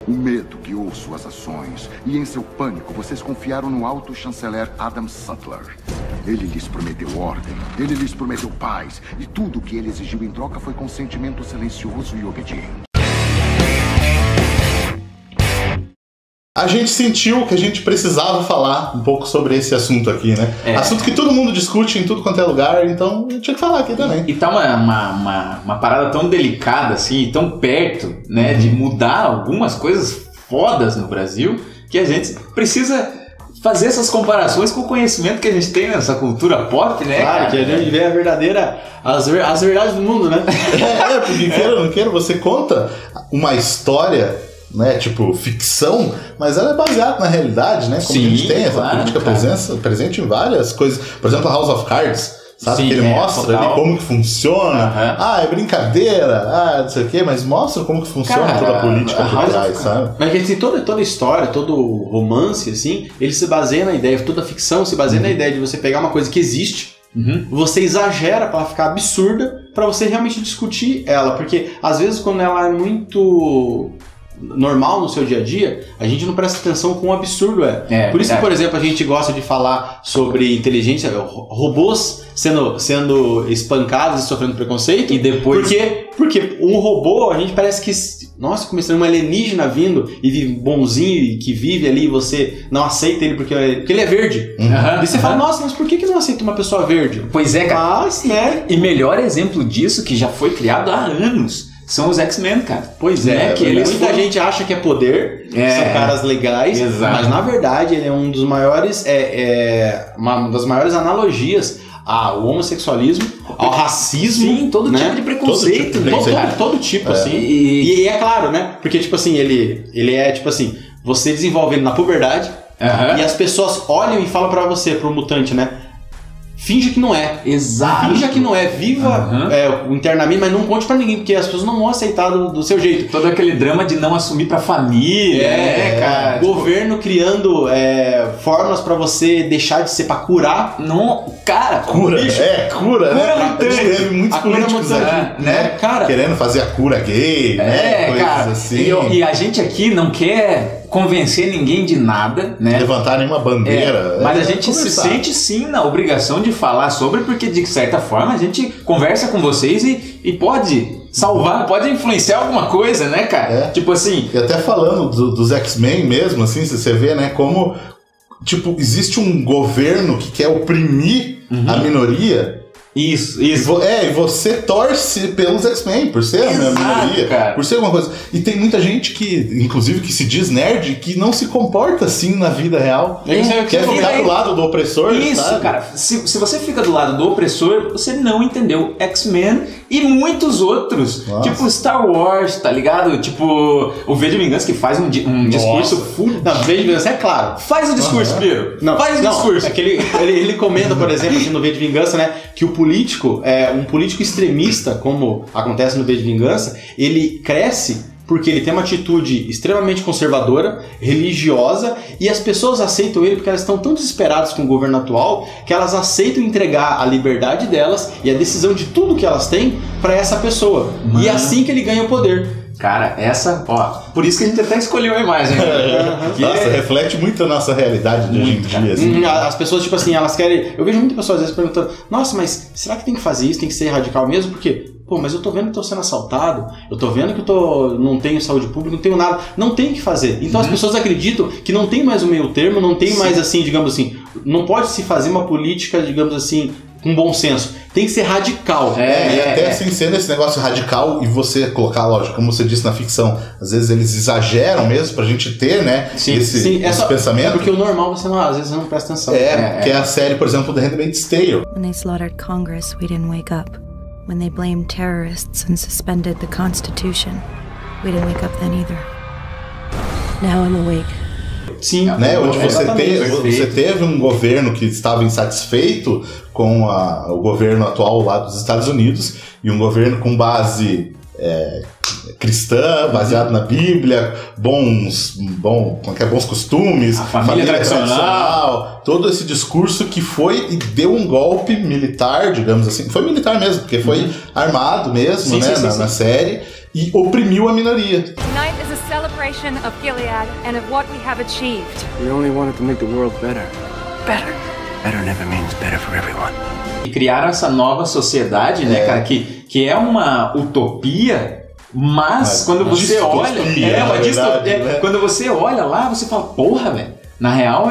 O medo guiou suas ações, e em seu pânico vocês confiaram no alto chanceler Adam Sutler. Ele lhes prometeu ordem, ele lhes prometeu paz, e tudo o que ele exigiu em troca foi consentimento silencioso e obediente. A gente sentiu que a gente precisava falar um pouco sobre esse assunto aqui, né? Assunto que todo mundo discute em tudo quanto é lugar, então tinha que falar aqui também. E tá uma parada tão delicada, assim, tão perto, né, de mudar algumas coisas fodas no Brasil, que a gente precisa fazer essas comparações com o conhecimento que a gente tem nessa cultura pop, né? Claro, cara? que a gente vê a verdadeira, as verdades do mundo, né? Porque queira ou não queira, você conta uma história, né, tipo ficção, mas ela é baseada na realidade, né? Como a gente tem essa política presente em várias coisas. Por exemplo, House of Cards, sabe? Sim, que ele mostra ali como que funciona. É brincadeira, não sei o quê, mas mostra como que funciona toda a política por trás, sabe? Mas que assim, toda a história, todo romance, assim, ele se baseia na ideia, toda a ficção se baseia na ideia de você pegar uma coisa que existe, você exagera pra ela ficar absurda, pra você realmente discutir ela, porque às vezes quando ela é muito normal no seu dia a dia, a gente não presta atenção com o absurdo Por isso que, por exemplo, a gente gosta de falar sobre inteligência, robôs sendo espancados e sofrendo preconceito. E depois... Porque um robô, a gente parece que, nossa, começando um alienígena vindo e vive bonzinho e que vive ali e você não aceita ele porque ele é verde. E você fala, nossa, mas por que não aceita uma pessoa verde? Pois é, cara. Mas, né? E melhor exemplo disso, que já foi criado há anos, são os X-Men, cara. Pois é, que muita gente acha que é poder, são caras legais, mas na verdade ele é um dos maiores, uma das maiores analogias ao homossexualismo, ao racismo. Sim, todo tipo de preconceito. Todo tipo, assim. E é claro, né? Porque, tipo assim, ele é, tipo assim, você desenvolve ele na puberdade e as pessoas olham e falam pra você, pro mutante, né? Finja que não é. Exato. Finja que não é. Viva internamente, mas não conte pra ninguém, porque as pessoas não vão aceitar do seu jeito. Todo aquele drama de não assumir pra família. Cara. Governo criando fórmulas pra você deixar de ser pra curar. Não, cara. Cura, bicho, cura, né? Teve muitos políticos aqui, né? Cara, querendo fazer a cura gay, né? Coisas cara, assim. E a gente aqui não quer convencer ninguém de nada, né? Levantar nenhuma bandeira. Mas a gente se sente sim na obrigação de falar sobre, porque de certa forma a gente conversa com vocês e pode salvar, pode influenciar alguma coisa, né, cara? Tipo assim... E até falando dos X-Men mesmo, assim, se você vê, né, como, tipo, existe um governo que quer oprimir a minoria. Isso. E você torce pelos X-Men, por ser a minoria, cara. por ser alguma coisa. E tem muita gente que, inclusive, que se diz nerd, que não se comporta assim na vida real. Quer ficar do lado do opressor, Isso, sabe? cara. Se você fica do lado do opressor, você não entendeu X-Men e muitos outros. Nossa. Tipo Star Wars, tá ligado? Tipo o V de Vingança, que faz um discurso full. Não, V de Vingança é claro. Faz o discurso, Piro. Faz o discurso. É que ele comenta, por exemplo, assim, no V de Vingança, né, que o político, um político extremista, como acontece no V de Vingança, ele cresce porque ele tem uma atitude extremamente conservadora, religiosa, e as pessoas aceitam ele porque elas estão tão desesperadas com o governo atual que elas aceitam entregar a liberdade delas e a decisão de tudo que elas têm para essa pessoa. E é assim que ele ganha o poder. Cara, por isso que a gente até escolheu a imagem. Nossa, reflete muito a nossa realidade de hoje em dia. Assim. As pessoas, tipo assim, elas querem... Eu vejo muitas pessoas às vezes perguntando, nossa, mas será que tem que fazer isso? Tem que ser radical mesmo? Porque, mas eu tô vendo que tô sendo assaltado, eu tô vendo que não tenho saúde pública, não tenho nada. Não tem que fazer. Então as pessoas acreditam que não tem mais o meio termo, não tem mais assim, digamos assim, não pode se fazer uma política, digamos assim, com bom senso. Tem que ser radical. E até assim, sendo esse negócio radical e você colocar, lógico, como você disse na ficção, às vezes eles exageram mesmo pra gente ter, né, esse pensamento. Porque o normal você às vezes não presta atenção. Que é a série, por exemplo, The Handmaid's Tale. When they slaughtered Congress, we didn't wake up. When they blamed terrorists and suspended the Constitution, we didn't wake up then either. Now I'm awake. Sim, né? Onde você teve um governo que estava insatisfeito com o governo atual lá dos Estados Unidos e um governo com base cristã, baseado na Bíblia, bons costumes, a família tradicional, todo esse discurso que foi e deu um golpe militar, digamos assim, foi militar mesmo, porque foi armado mesmo, na série, e oprimiu a minoria. Tonight is a celebration of Gilead and of what we have achieved. We only wanted to make the world better. Better. Better never means better for everyone. E criaram essa nova sociedade, né, cara, que é uma utopia, mas quando você olha... uma distopia. Né? Quando você olha lá, você fala, porra, velho. Na real,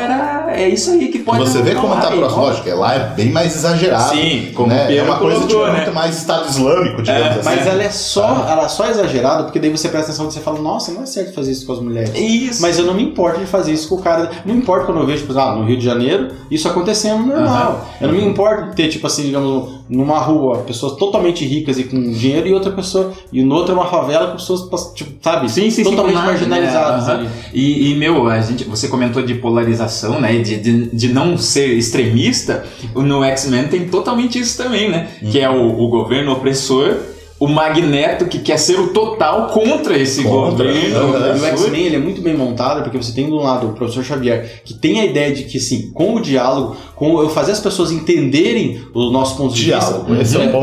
é isso aí que pode... Você vê como tá próximo, lógico, lá é bem mais exagerado. Sim, como né? É uma coisa colocou, muito mais Estado Islâmico, digamos assim. Mas ela é só exagerada, porque daí você presta atenção e você fala, nossa, não é certo fazer isso com as mulheres. Isso. Mas eu não me importo de fazer isso com o cara. Não importa quando eu vejo, por exemplo, no Rio de Janeiro, isso acontecendo normal. Eu não me importo de ter, tipo assim, digamos, numa rua, pessoas totalmente ricas e com dinheiro, e outra pessoa, e no outro é uma favela com pessoas, tipo, sabe? Sim, totalmente marginalizadas. Né? E meu, você comentou de polarização, né? De não ser extremista. No X-Men tem totalmente isso também, né? Que é o governo opressor, o Magneto que quer ser o total contra esse governo. O X-Men ele é muito bem montado, porque você tem do lado o professor Xavier, que tem a ideia de que, assim, com o diálogo, com eu fazer as pessoas entenderem o nosso ponto de vista,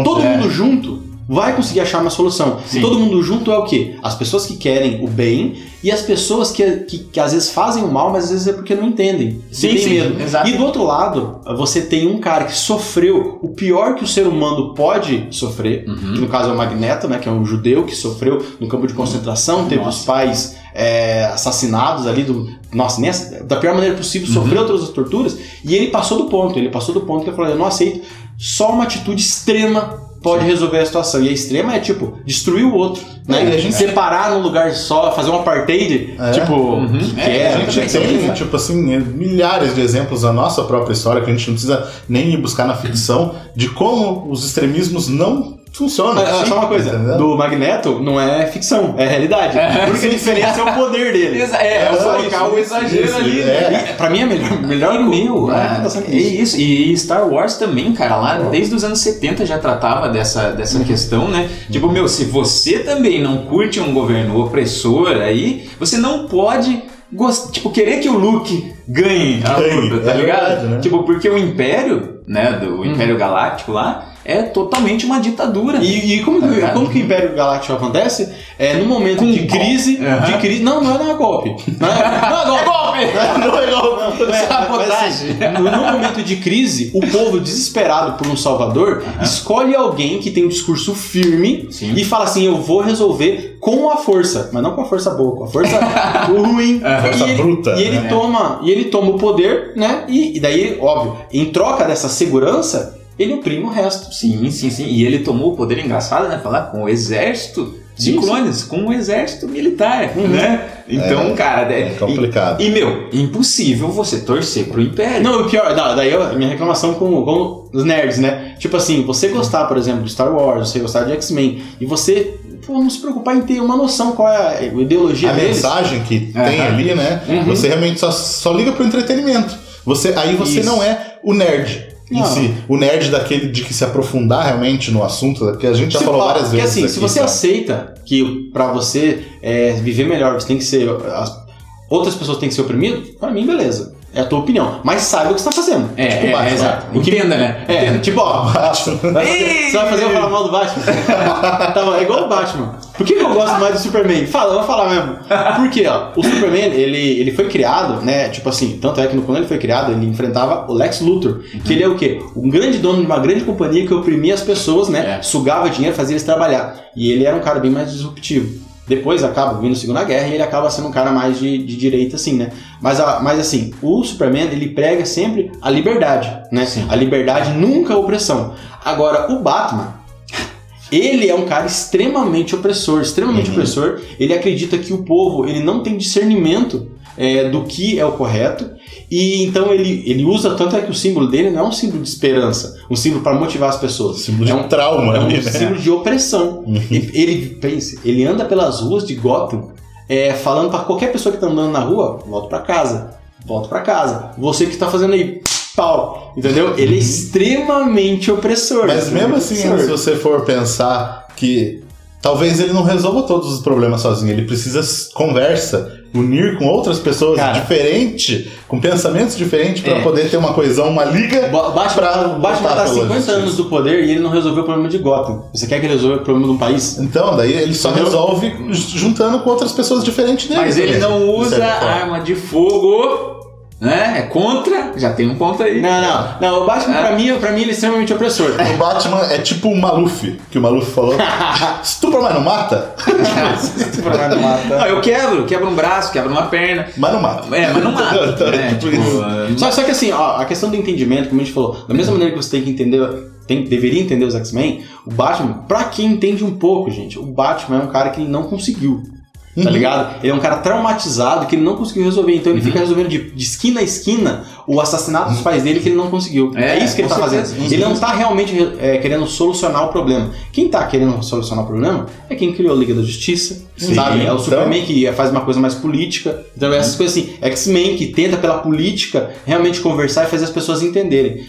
todo mundo junto vai conseguir achar uma solução. Sim. Todo mundo junto é o quê? As pessoas que querem o bem e as pessoas que às vezes fazem o mal, mas às vezes é porque não entendem. Tem medo. Exato. E do outro lado, você tem um cara que sofreu o pior que o ser humano pode sofrer, que no caso é o Magneto, né, que é um judeu que sofreu no campo de concentração, teve os pais assassinados ali, da pior maneira possível, sofreu todas as torturas, e ele passou do ponto que ele falou, eu não aceito, só uma atitude extrema pode resolver a situação. E a extrema é, tipo, destruir o outro, né? A gente separar num lugar só, fazer um apartheid, a gente tem, tipo assim, milhares de exemplos da nossa própria história, que a gente não precisa nem ir buscar na ficção, de como os extremismos não funcionam. Só uma coisa, do Magneto não é ficção, é realidade. A única diferença é o poder dele. Colocar o exagero ali. Pra mim é melhor é isso. E Star Wars também, cara, lá desde os anos 70 já tratava dessa questão, né? Tipo, se você também não curte um governo opressor aí, você não pode querer que o Luke ganhe a luta, tá ligado? Verdade, né? Tipo, porque o Império, né, do Império Galáctico lá, é totalmente uma ditadura. E como que o Império Galáctico acontece? No momento de crise. Não é golpe. Não é golpe. Sabotagem. No momento de crise, o povo desesperado por um salvador escolhe alguém que tem um discurso firme e fala assim: eu vou resolver com a força, mas não com a força boa, com a força ruim, força bruta. E ele toma o poder, né? E daí, óbvio, em troca dessa segurança, ele oprime o resto. Sim. E ele tomou o poder, engraçado, né? Falar com o exército de clones, com o exército militar, né? Então, cara... É complicado. E, impossível você torcer pro Império. Não, o pior... Daí a minha reclamação com os nerds, né? Tipo assim, você gostar, por exemplo, de Star Wars, você gostar de X-Men, e você... não se preocupar em ter uma noção qual é a ideologia deles. A mensagem que tem ali, né? Você realmente só liga pro entretenimento. Aí você não é o nerd. Em si, o nerd daquele de que se aprofundar realmente no assunto, porque a gente já falou várias vezes. Porque assim, se você aceita que pra você viver melhor, você tem que ser. Outras pessoas têm que ser oprimidas, pra mim, beleza. É a tua opinião. Mas saiba o que você tá fazendo. Exato. Entenda, né? Tipo, Batman. Você vai fazer eu falar mal do Batman? É igual o Batman. Por que eu gosto mais do Superman? Eu vou falar mesmo. Porque, o Superman, ele foi criado, né? Tipo assim, tanto é que quando ele foi criado, ele enfrentava o Lex Luthor. Que ele é o quê? Um grande dono de uma grande companhia que oprimia as pessoas, né? Sugava dinheiro, fazia eles trabalhar. E ele era um cara bem mais disruptivo. Depois acaba vindo a Segunda Guerra e ele acaba sendo um cara mais de direita, assim, né? Mas assim, o Superman, ele prega sempre a liberdade, né? Sim. A liberdade, nunca a opressão. Agora, o Batman, ele é um cara extremamente opressor. Ele acredita que o povo, ele não tem discernimento do que é o correto. E então ele usa, tanto é que o símbolo dele não é um símbolo de esperança, um símbolo para motivar as pessoas. Símbolo de um trauma. É um símbolo de opressão. Ele anda pelas ruas de Gotham falando para qualquer pessoa que tá andando na rua: volta para casa. Você que tá fazendo aí, pau. Entendeu? Ele é extremamente opressor. Mas mesmo assim, se você for pensar que talvez ele não resolva todos os problemas sozinho. Ele precisa conversa, unir com outras pessoas diferentes, com pensamentos diferentes, para poder ter uma coesão, uma liga. Batman tá 50 anos do poder e ele não resolveu o problema de Gotham. Você quer que ele resolva o problema de um país? Então, daí ele só resolve juntando com outras pessoas diferentes dele. Mas ele não usa arma de fogo, né? É contra, já tem um ponto aí. Não, o Batman pra mim ele é extremamente opressor. O Batman é tipo o Maluf, que o Maluf falou. Estupra, mas não mata? Estupra, mas não mata. Não, eu quebro um braço, quebro uma perna. Mas não mata. Mas não mata. Né? Só que assim, ó, a questão do entendimento, como a gente falou, da mesma maneira que você tem que entender, deveria entender os X-Men, o Batman, pra quem entende um pouco, gente, o Batman é um cara que ele não conseguiu. Tá ligado? Ele é um cara traumatizado que ele não conseguiu resolver. Então ele fica resolvendo de esquina a esquina o assassinato dos pais dele que ele não conseguiu. É isso que ele tá fazendo. Ele não tá realmente querendo solucionar o problema. Quem tá querendo solucionar o problema é quem criou a Liga da Justiça. Sabe? É o Superman que faz uma coisa mais política. Então essas coisas assim. X-Men que tenta pela política realmente conversar e fazer as pessoas entenderem.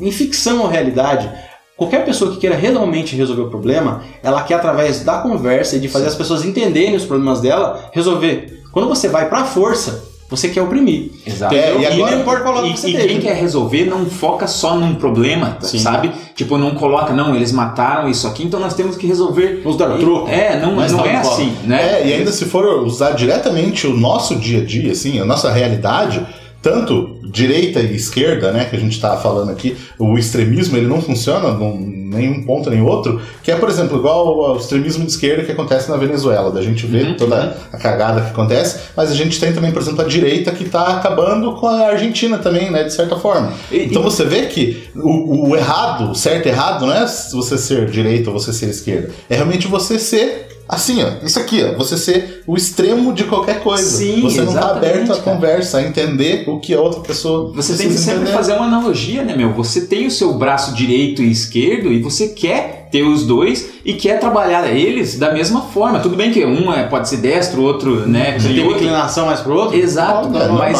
Em ficção ou realidade, qualquer pessoa que queira realmente resolver o problema, ela quer, através da conversa e de fazer as pessoas entenderem os problemas dela, resolver. Quando você vai pra força, você quer oprimir. Exato. E agora, não importa qual lado você e quem quer resolver não foca só num problema, sabe? Tipo, não coloca, não, eles mataram isso aqui, então nós temos que resolver. Vamos dar o troco. Não é assim, né? E ainda se for usar diretamente o nosso dia a dia, assim, a nossa realidade, tanto direita e esquerda, né, que a gente tá falando aqui, o extremismo ele não funciona em nenhum ponto nem outro, que é, por exemplo, igual ao extremismo de esquerda que acontece na Venezuela, da gente vê toda a cagada que acontece, mas a gente tem também, por exemplo, a direita que tá acabando com a Argentina também, né, de certa forma. Então você vê que o errado, o certo e errado não é você ser direita ou você ser esquerda, é realmente você ser assim, ó, isso aqui, ó, você ser o extremo de qualquer coisa. Sim, você não tá aberto à cara. conversa, a entender o que a outra pessoa Você tem que sempre fazer uma analogia, né, meu? Você tem o seu braço direito e esquerdo e você quer ter os dois e quer trabalhar eles da mesma forma. Tudo bem que um pode ser destro, o outro, né? Você tem uma inclinação mais pro outro? Exato, mas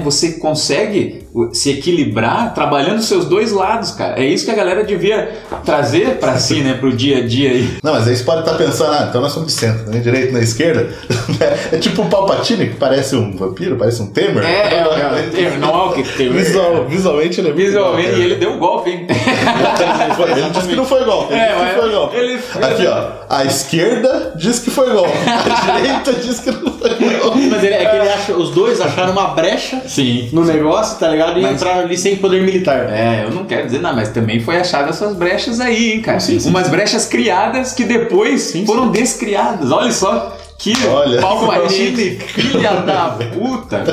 você consegue se equilibrar trabalhando os seus dois lados, cara. É isso que a galera devia trazer pra si, né? Pro dia a dia aí. Não, mas aí você pode estar pensando, então nós somos de centro, né? Direito na esquerda. É tipo um Palpatine, que parece um vampiro, parece um Temer. Não é o que tem. Visualmente ele é Visualmente, e ele deu um golpe, hein? Ele disse que não foi golpe. Aqui, ó. A esquerda diz que foi golpe. A direita diz que não foi golpe. Mas é que ele acha, os dois acharam uma brecha no negócio, tá ligado? E entraram ali sem poder militar. Eu não quero dizer nada, mas também foi achado essas brechas aí, hein, cara? Umas brechas criadas que depois foram descriadas. Olha só. Que Palpatine, filha da puta.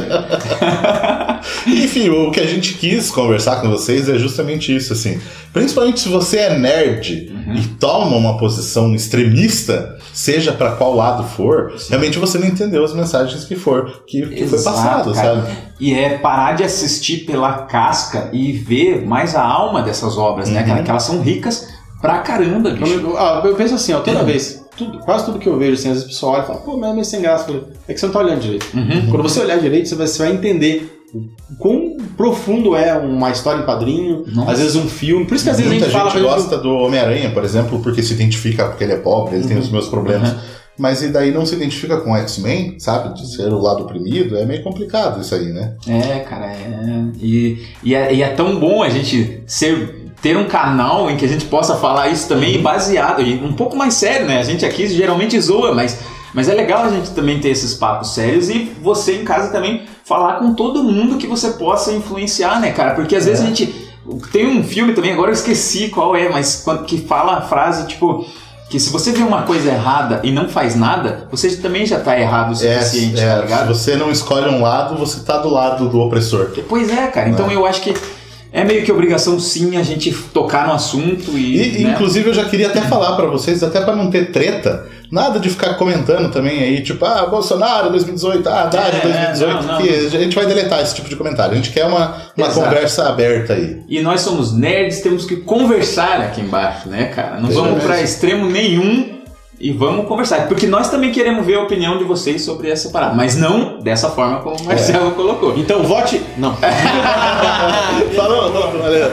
Enfim, o que a gente quis conversar com vocês é justamente isso, assim. Principalmente se você é nerd e toma uma posição extremista, seja pra qual lado for, realmente você não entendeu as mensagens que foi passado, cara. Sabe? E é parar de assistir pela casca e ver mais a alma dessas obras, né, cara? Que elas são ricas pra caramba, bicho. Eu penso assim, ó, toda vez, quase tudo que eu vejo, assim, às vezes o pessoal olha e fala, pô, mas é meio sem graça. É que você não tá olhando direito. Quando você olhar direito, você vai entender quão profundo é uma história em quadrinho, às vezes um filme. Por isso que às vezes a gente fala... Muita gente gosta do Homem-Aranha, por exemplo, porque se identifica, porque ele é pobre, ele tem os meus problemas. Mas e daí não se identifica com o X-Men, sabe? De ser o lado oprimido, é meio complicado isso aí, né? Cara, E é tão bom a gente ter um canal em que a gente possa falar isso também baseado, e um pouco mais sério, né? A gente aqui geralmente zoa, mas é legal a gente também ter esses papos sérios e você em casa também falar com todo mundo que você possa influenciar, né, cara? Porque às vezes a gente... Tem um filme também, agora eu esqueci qual é, mas que fala a frase, tipo... Que se você vê uma coisa errada e não faz nada, você também já tá errado o suficiente, tá ligado? Se você não escolhe um lado, você tá do lado do opressor. Pois é, cara. Então eu acho que é meio que obrigação, sim, a gente tocar no assunto e né? Inclusive, eu já queria até falar pra vocês, até pra não ter treta, nada de ficar comentando também aí, tipo, Bolsonaro 2018, Haddad 2018, que a gente vai deletar esse tipo de comentário. A gente quer uma conversa aberta aí. E nós somos nerds, temos que conversar aqui embaixo, né, cara? Não vamos pra extremo nenhum e vamos conversar. Porque nós também queremos ver a opinião de vocês sobre essa parada, mas não dessa forma como o Marcelo colocou. Então vote... Não. Falou, valeu.